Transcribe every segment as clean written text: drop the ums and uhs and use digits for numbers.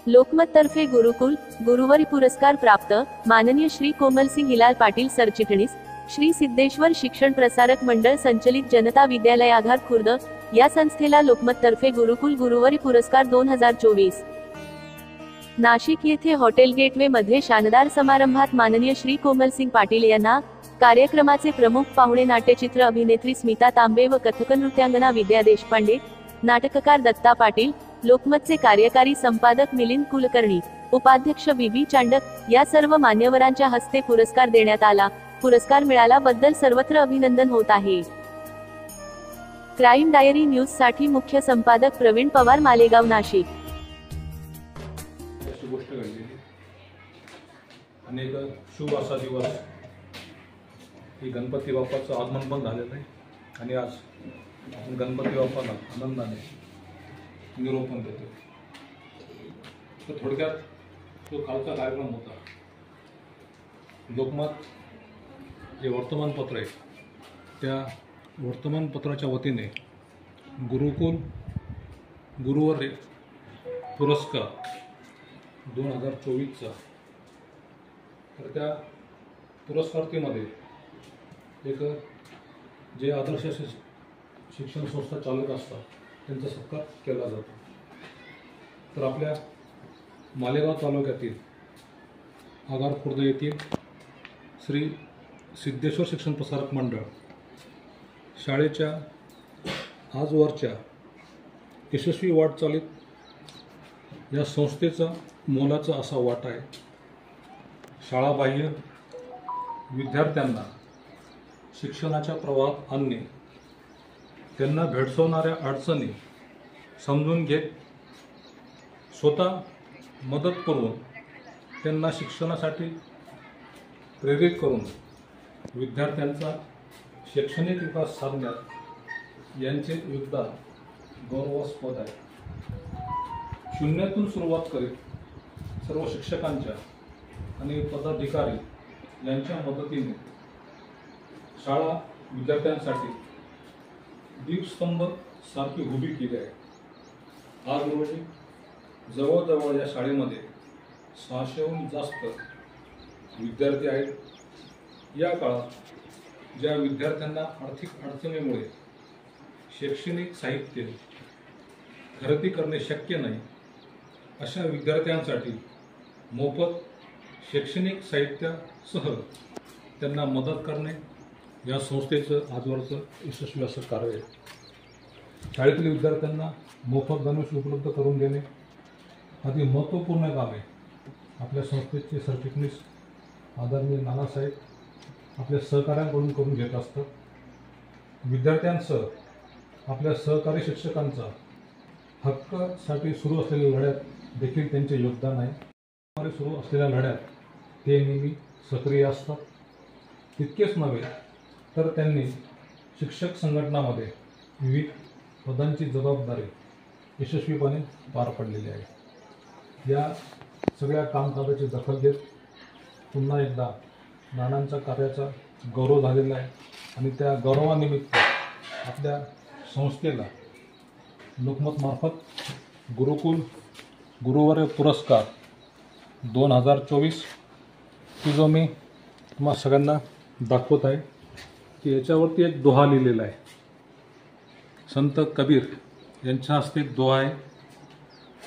लोकमत तर्फे गुरुकुल गुरुवारी पुरस्कार प्राप्त माननीय श्री कोमल सिंग हिलाल पाटील सरचिटणीस, श्री सिद्धेश्वर शिक्षण प्रसारक मंडळ संचलित जनता विद्यालय आघार खुर्द या संस्थेला लोकमत तर्फे गुरुकुल गुरुवारी पुरस्कार 2024. नाशिक येथे हॉटेल गेटवे मध्ये शानदार समारंभात माननीय श्री कोमल सिंग पाटील यांना कार्यक्रमाचे प्रमुख पाहुणे नाट्यचित्र अभिनेत्री स्मिता तांबे व कथक नृत्यांगना विद्या देशपांडे, नाटककार दत्ता पाटील, लोकमतचे कार्यकारी संपादक मिलिंद कुलकर्णी, उपाध्यक्ष बीबी चांडक या सर्व मान्यवरांच्या हस्ते पुरस्कार देण्यात आला. पुरस्कार मिळाला बद्दल सर्वत्र अभिनंदन होत आहे. क्राईम डायरी न्यूज साठी मुख्य संपादक प्रवीण पवार, मालेगाव, नाशिक. गोष्ट घडलेली अनेक शुभ असा दिवस की गणपती बाप्पाचं आगमन पण झालेलं आहे आणि आज आपण गणपती बाप्पाला आनंदाने निरोप पण देतो. तर थोडक्यात तो कालचा कार्यक्रम होता. लोकमत जे वर्तमानपत्र आहे त्या वर्तमानपत्राच्या वतीने गुरुकुल गुरुवारी पुरस्कार 2024चा, तर त्या पुरस्कारामध्ये एक जे आदर्श शिक्षण संस्था चालक असतात त्यांचा सत्कार केला जातो. तर आपल्या मालेगाव तालुक्यातील आगार खुर्द येथील श्री सिद्धेश्वर शिक्षण प्रसारक मंडळ शाळेच्या आजवरच्या यशस्वी वाटचालीत या संस्थेचा मोलाचा असा वाटा आहे. शाळाबाह्य विद्यार्थ्यांना शिक्षणाच्या प्रवाहात आणणे, त्यांना भेडसावणाऱ्या अडचणी समजून घेत स्वतः मदत करून त्यांना शिक्षणासाठी प्रेरित करून विद्यार्थ्यांचा शैक्षणिक विकास साधण्यात यांचे योगदान गौरवास्पद आहे. शून्यातून सुरुवात करीत सर्व शिक्षकांच्या आणि पदाधिकारी यांच्या मदतीने शाळा विद्यार्थ्यांसाठी दीपस्तंभ सारखी उभी केली आहे. आज रोजी जवळजवळ या शाळेमध्ये 600हून जास्त विद्यार्थी आहेत. या काळात ज्या विद्यार्थ्यांना आर्थिक अडचणीमुळे शैक्षणिक साहित्य खरेदी करणे शक्य नाही अशा विद्यार्थ्यांसाठी मोफत शैक्षणिक साहित्यासह त्यांना मदत करणे या संस्थेचं आजवरचं यशस्वी असं कार्य आहे. शाळेतील विद्यार्थ्यांना मोफत गणवेश उपलब्ध करून देणे अति महत्त्वपूर्ण काम आहे. आपल्या संस्थेचे सरचिटणीस आदरणीय नानासाहेब आपल्या सहकाऱ्यांकडून करून घेत असतात. विद्यार्थ्यांसह आपल्या सहकारी शिक्षकांचा हक्कासाठी सुरू असलेल्या लढ्यात देखील त्यांचे योगदान आहे. सुरू असलेल्या लढ्यात ते नेहमी सक्रिय असतात. तितकेच नव्हे तर त्यांनी शिक्षक संघटनामध्ये विविध पदांची जबाबदारी यशस्वीपणे पार पडलेली आहे. या सगळ्या कामकाजाची दखल घेत पुन्हा एकदा नानांच्या कार्याचा गौरव झालेला आहे आणि त्या गौरवानिमित्त आपल्या संस्थेला लोकमतमार्फत गुरुकुल गुरुवारी पुरस्कार 2024 की जो मी तुम्हाला सगळ्यांना दाखवत आहे की याच्यावरती एक दोहा लिहिलेला आहे. संत कबीर यांच्या हस्ते एक दोहा आहे.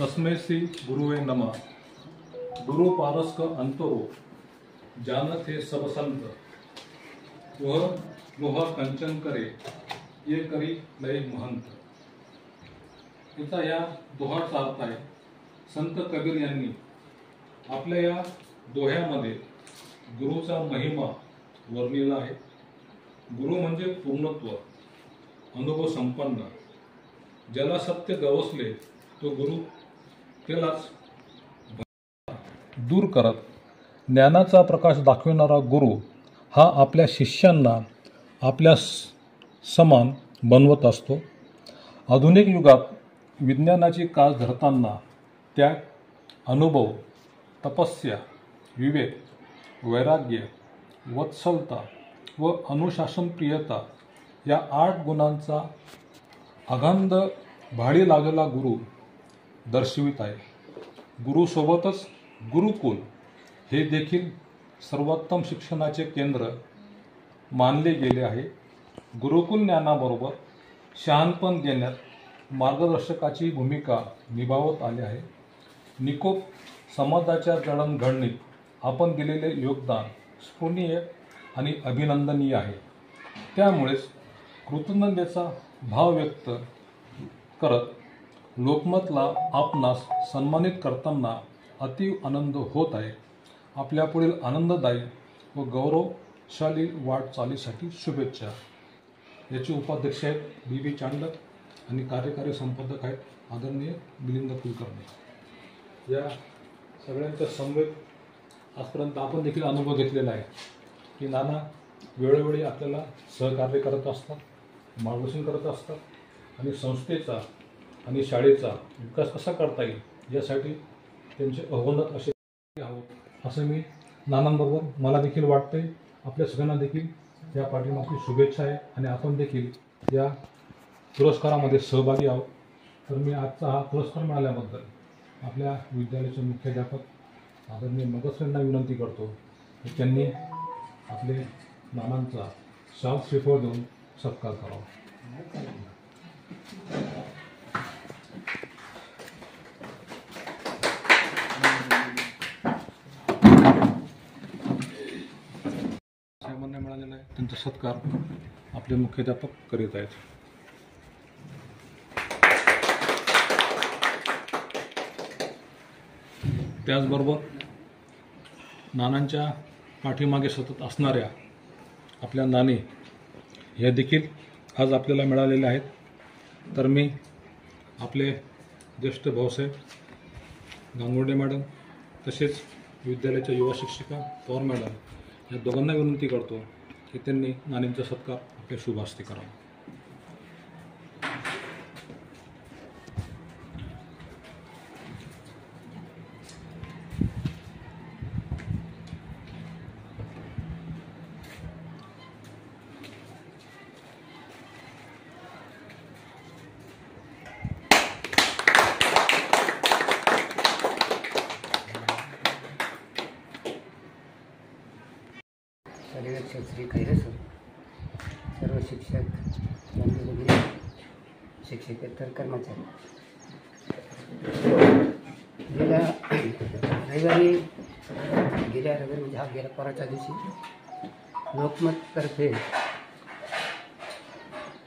तस्मै श्री गुरुवे नमः, गुरु पारस्क अंतरो जानत हे सब संत, वह लोहा कंचन करे ये करी लय महंत. याचा या दोहाचा अर्थ आहे संत कबीर यांनी आपल्या या दोह्यामध्ये गुरुचा महिमा वर्णिला आहे. गुरु म्हणजे पूर्णत्व, अनुभव संपन्न, ज्याला सत्य गवसले तो गुरु त्यालाच दूर करत ज्ञानाचा प्रकाश दाखविणारा गुरु हा आपल्या शिष्यांना आपल्या समान बनवत असतो. आधुनिक युगात विज्ञानाची कास धरताना त्याग, अनुभव, तपस्या, विवेक, वैराग्य, वत्सलता व अनुशासनप्रियता या 8 गुणांचा अखंड भाडी लागलेला गुरु दर्शवित आहे. गुरुसोबतच गुरुकुल हे देखील सर्वोत्तम शिक्षणाचे केंद्र मानले गेले आहे. गुरुकुल ज्ञानाबरोबर शहाणपण देण्यात मार्गदर्शकाची भूमिका निभावत आले आहे. निकोप समाजाच्या जडणघडणीत आपण दिलेले योगदान स्मरणीय आणि अभिनंदनीय आहे. त्यामुळेच कृतज्ञतेचा भाव व्यक्त करत लोकमतला आपणास सन्मानित करताना अतीव आनंद होत आहे. आपल्या पुढील आनंददायी व गौरवशाली वाटचालीसाठी शुभेच्छा. याचे उपाध्यक्ष आहेत बी चांडक आणि कार्यकारी संपादक आहेत आदरणीय मिलिंद कुलकर्णी. या सगळ्यांच्या समवेत आजपर्यंत आपण देखील अनुभव घेतलेला आहे की नाना वेळोवेळी आपल्याला सहकार्य करत असतात, मार्गदर्शन करत असतात आणि संस्थेचा आणि शाळेचा विकास कसा करता येईल यासाठी त्यांचे अहोन्नत असे आहोत असं मी नानांबरोबर मला देखील वाटते. आपल्या सगळ्यांना देखील या पाठीमागची शुभेच्छा आहे आणि आपण देखील या पुरस्कारामध्ये सहभागी आहोत. तर मी आजचा हा पुरस्कार मिळाल्याबद्दल आपल्या विद्यालयाचे मुख्याध्यापक आदरणीय मगसरेंना विनंती करतो की त्यांनी आपले नानांचा शाल श्रीफळ देऊन सत्कार करावा. साहेबांना मिळालेला आहे त्यांचा सत्कार आपले मुख्याध्यापक करीत आहेत. त्याचबरोबर नानांच्या पाठीमागे सतत असणाऱ्या आपल्या नानी ह्या देखील आज आपल्याला मिळालेल्या आहेत. तर मी आपले ज्येष्ठ भाऊसाहेब गांगुर्डे मॅडम तसेच विद्यालयाच्या युवा शिक्षिका पवार मॅडम या दोघांना विनंती करतो की त्यांनी नानींचा सत्कार आपल्या शुभ हस्ते करावा. पर्यवेक्षक श्री खैरे सर, सर्व शिक्षक बंधू, शिक्षकेतर कर्मचारी, गेल्या रविवारी म्हणजे हा गेल्या परवाच्या दिवशी लोकमततर्फे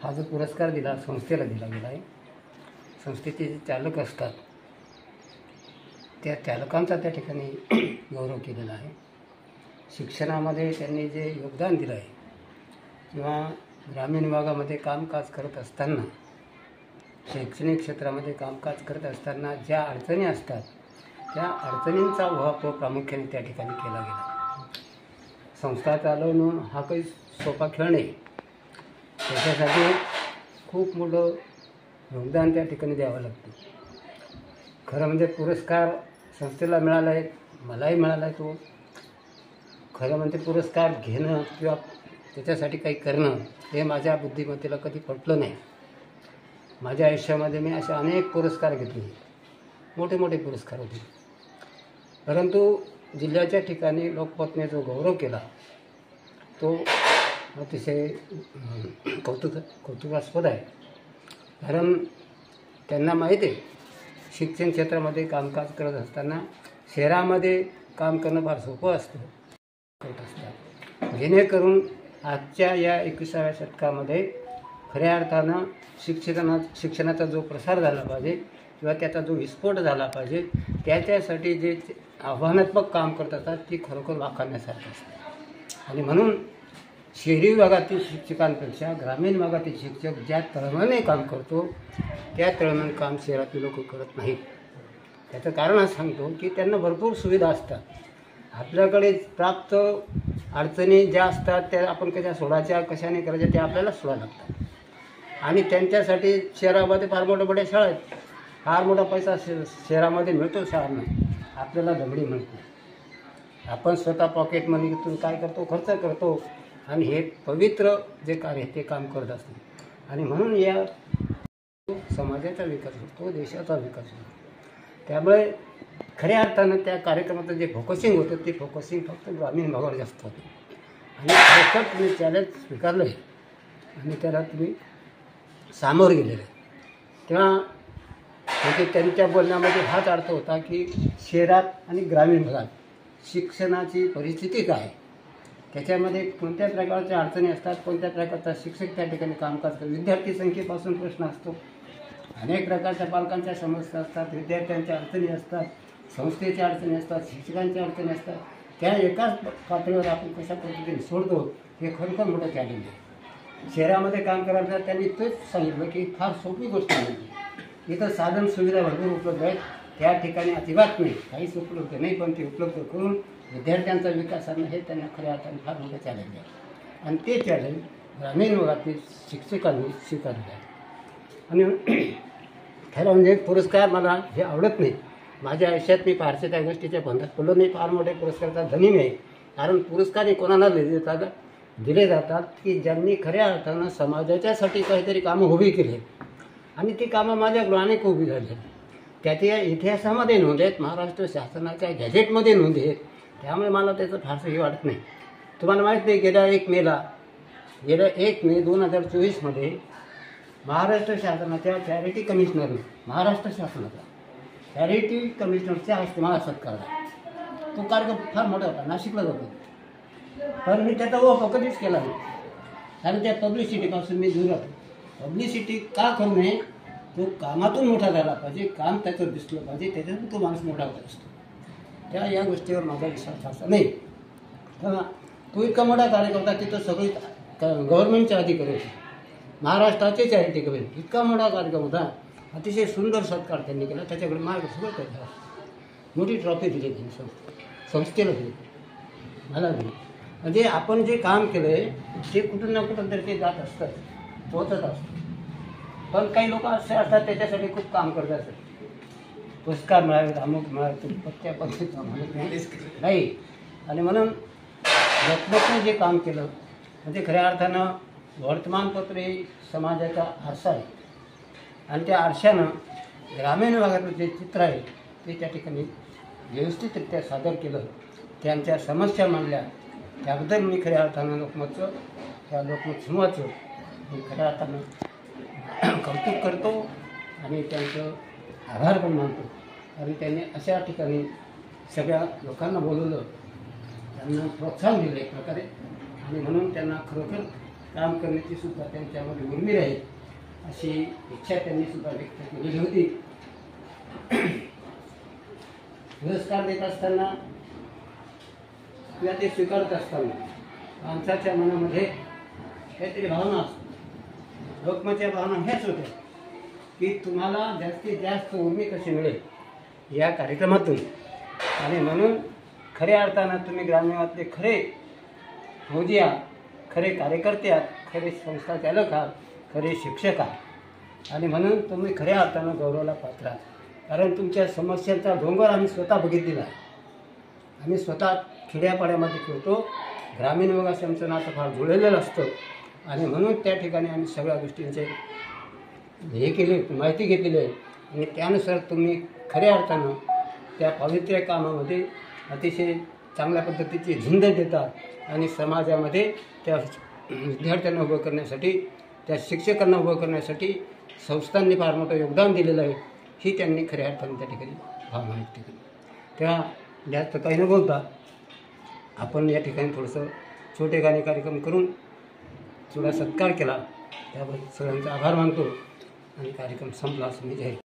हा जो पुरस्कार दिला संस्थेला दिला गेला आहे. संस्थेचे जे चालक असतात त्या चालकांचा त्या ठिकाणी गौरव केलेला आहे. शिक्षणामध्ये त्यांनी जे योगदान दिलं आहे किंवा ग्रामीण भागामध्ये कामकाज करत असताना, शैक्षणिक क्षेत्रामध्ये कामकाज करत असताना ज्या अडचणी असतात त्या अडचणींचा उहापोह प्रामुख्याने त्या ठिकाणी केला गेला. संस्था चालवणं हा काही सोपा खेळ नाही. त्याच्यासाठी खूप मोठं योगदान त्या ठिकाणी द्यावं लागतं. खरं म्हणजे पुरस्कार संस्थेला मिळाला आहे, मलाही मिळाला आहे. तो खरं म्हणजे पुरस्कार घेणं किंवा त्याच्यासाठी काही करणं हे माझ्या बुद्धिमत्तेला कधी पटलं नाही. माझ्या आयुष्यामध्ये मी असे अनेक पुरस्कार घेतले, मोठे मोठे पुरस्कार होते. परंतु जिल्ह्याच्या ठिकाणी लोकमतने जो गौरव केला तो अतिशय कौतुकास्पद आहे. कारण त्यांना माहिती आहे शिक्षण क्षेत्रामध्ये कामकाज करत असताना शहरामध्ये काम करणं फार सोपं असतं करत असतात. जेणेकरून आजच्या या 21व्या शतकामध्ये खऱ्या अर्थानं शिक्षणाचा जो प्रसार झाला पाहिजे किंवा त्याचा जो विस्फोट झाला पाहिजे त्याच्यासाठी जे आव्हानात्मक काम करत असतात ती खरोखर वाखाणण्यासारखं असतं. आणि म्हणून शहरी भागातील शिक्षकांपेक्षा ग्रामीण भागातील शिक्षक ज्या तळमळीने काम करतो त्या तळमळीने काम शहरातील लोक करत नाहीत. त्याचं कारण असं सांगतो की त्यांना भरपूर सुविधा असतात. आपल्याकडे प्राप्त अडचणी ज्या असतात त्या आपण कशा सोडायच्या कशाने करायच्या त्या आपल्याला सोडायला लागतात. आणि त्यांच्यासाठी शहरामध्ये फार मोठ्या शाळा आहेत, फार मोठा पैसा शहरामध्ये मिळतो शाळांना, आपल्याला दमडी मिळते. आपण स्वतः पॉकेट मनीतून काय करतो, खर्च करतो आणि हे पवित्र जे कार्य ते काम करत असते. आणि म्हणून या समाजाचा विकास होतो, देशाचा विकास होतो. त्यामुळे खऱ्या अर्थानं त्या कार्यक्रमाचं जे फोकसिंग होतं ते फोकसिंग फक्त ग्रामीण भागावर जास्त होतं. आणि खरोखर तुम्ही चॅलेंज स्वीकारलं आहे आणि त्याला तुम्ही सामोरं गेलेलं आहे. तेव्हा म्हणजे त्यांच्या बोलण्यामध्ये हाच अर्थ होता की शहरात आणि ग्रामीण भागात शिक्षणाची परिस्थिती काय, त्याच्यामध्ये कोणत्या प्रकारच्या अडचणी असतात, कोणत्या प्रकारचा शिक्षक त्या ठिकाणी कामकाज करतात, विद्यार्थी संख्येपासून प्रश्न असतो, अनेक प्रकारच्या पालकांच्या समस्या असतात, विद्यार्थ्यांच्या अडचणी असतात, संस्थेच्या अडचणी असतात, शिक्षकांच्या अडचणी असतात. त्या एकाच पातळीवर आपण कशा पद्धतीने सोडतो हे खरोखर मोठं चॅलेंज आहे. शहरामध्ये काम करायला त्यांनी तेच सांगितलं की फार सोपी गोष्ट नाही. इथं साधन सुविधा भरपूर उपलब्ध आहेत, त्या ठिकाणी अजिबात नाही, काहीच उपलब्ध नाही, पण ते उपलब्ध करून विद्यार्थ्यांचा विकास करणं हे त्यांना खऱ्या अर्थाने फार मोठं चॅलेंज आहे. आणि ते चॅलेंज ग्रामीण भागातील शिक्षकांनी स्वीकारलं आहे. आणि खरं म्हणजे पुरस्कार मला हे आवडत नाही. माझ्या आयुष्यात मी फारसे त्या गोष्टीच्या बंधात पडलो नाही, फार मोठ्या पुरस्काराचा धनी नाही. कारण पुरस्कार हे कोणाला दिले जातात की ज्यांनी खऱ्या अर्थानं समाजाच्यासाठी काहीतरी कामं उभी केली आणि ती कामं माझ्या अनेक उभी झाली. त्याच्या इतिहासामध्ये नोंद आहेत, महाराष्ट्र शासनाच्या गॅझेटमध्ये नोंद आहेत. त्यामुळे मला त्याचं फारसं हे वाटत नाही. तुम्हाला माहीत नाही, गेल्या 1 मे 2024मध्ये महाराष्ट्र शासनाच्या चॅरिटी कमिशनरने, महाराष्ट्र शासनाचा चॅरिटी कमिशनरच्या हस्ते मला सत्कार झाला. तो कार्यक्रम फार मोठा होता, नाशिकला जातो, पण मी त्याचा वापर कधीच केला नाही. कारण त्या पब्लिसिटीपासून मी दूर राहतो. पब्लिसिटी का करू नये, तो कामातून मोठा झाला पाहिजे, काम त्याचं दिसलं पाहिजे, त्याच्यातून तो माणूस मोठा होत असतो. त्या या गोष्टीवर माझा विश्वास असा नाही. तेव्हा तो इतका मोठा कार्यक्रम होता, तिथं सगळी गव्हर्नमेंटचे अधिकारी होते, महाराष्ट्राचे चॅरिटी कमिशन, इतका मोठा कार्यक्रम होता. अतिशय सुंदर सत्कार त्यांनी केला. त्याच्याकडे मार्ग सगळं केलं, मोठी ट्रॉफी दिली त्यांनी, संस्थेला दिली, मला दिली. म्हणजे आपण जे काम केलं आहे ते कुठून ना कुठून तरी ते जात असतं, पोहोचत असतं. पण काही लोक असे असतात त्याच्यासाठी खूप काम करत असतात, पुरस्कार मिळावे, अमुक मिळावे, पत्त्या पद्धतीत म्हणत नाही. आणि म्हणून रत्नने जे काम केलं म्हणजे खऱ्या अर्थानं वर्तमानपत्र हे समाजाचा आरसा आहे. आणि त्या आरशानं ग्रामीण भागातलं जे चित्र आहे ते त्या ठिकाणी व्यवस्थितरित्या सादर केलं, त्यांच्या समस्या मांडल्या. त्याबद्दल मी खऱ्या अर्थानं लोकमतचं, त्या लोकमत समूहाचं मी खऱ्या अर्थानं कौतुक करतो आणि त्यांचं आभार पण मानतो. आणि त्यांनी अशा ठिकाणी सगळ्या लोकांना बोलवलं, त्यांना प्रोत्साहन दिलं एक प्रकारे. आणि म्हणून त्यांना खरोखर काम करण्याची सुद्धा त्यांच्यामध्ये उर्मी राहील अशी इच्छा त्यांनी सुद्धा व्यक्त केलेली होती. पुरस्कार देत असताना किंवा ते स्वीकारत असताना माणसाच्या मनामध्ये काहीतरी भावना असते. लोकमतच्या भावना ह्याच होत्या की तुम्हाला जास्तीत जास्त उर्मी कशी मिळेल या कार्यक्रमातून. आणि म्हणून खऱ्या अर्थानं तुम्ही ग्रामीणातले खरे फौजी आहात, खरे कार्यकर्ते आहात, खरे संस्था चालक आहात, खरे शिक्षक आहात. आणि म्हणून तुम्ही खऱ्या अर्थानं गौरवाला पात्र आहात. कारण तुमच्या समस्यांचा डोंगर आम्ही स्वतः बघितलेला आहे. आम्ही स्वतः खेड्यापाड्यामध्ये खेळतो, ग्रामीण भागाशी आमचं नातं फार जुळलेलं असतं. आणि म्हणून त्या ठिकाणी आम्ही सगळ्या गोष्टींचे हे केले, माहिती घेतलेली आहे. आणि त्यानुसार तुम्ही खऱ्या अर्थानं त्या पवित्र कामामध्ये अतिशय चांगल्या पद्धतीची झुंज देतात आणि समाजामध्ये त्या विद्यार्थ्यांना उभं करण्यासाठी, त्या शिक्षकांना उभं करण्यासाठी संस्थांनी फार मोठं योगदान दिलेलं आहे. ही त्यांनी खऱ्या अर्थाने त्या ठिकाणी भावना व्यक्त केली. तेव्हा जास्त काही न बोलता आपण या ठिकाणी थोडंसं छोटेखानी कार्यक्रम करून थोडा सत्कार केला, त्याबद्दल सगळ्यांचा आभार मानतो आणि कार्यक्रम संपला असं मी जाहीर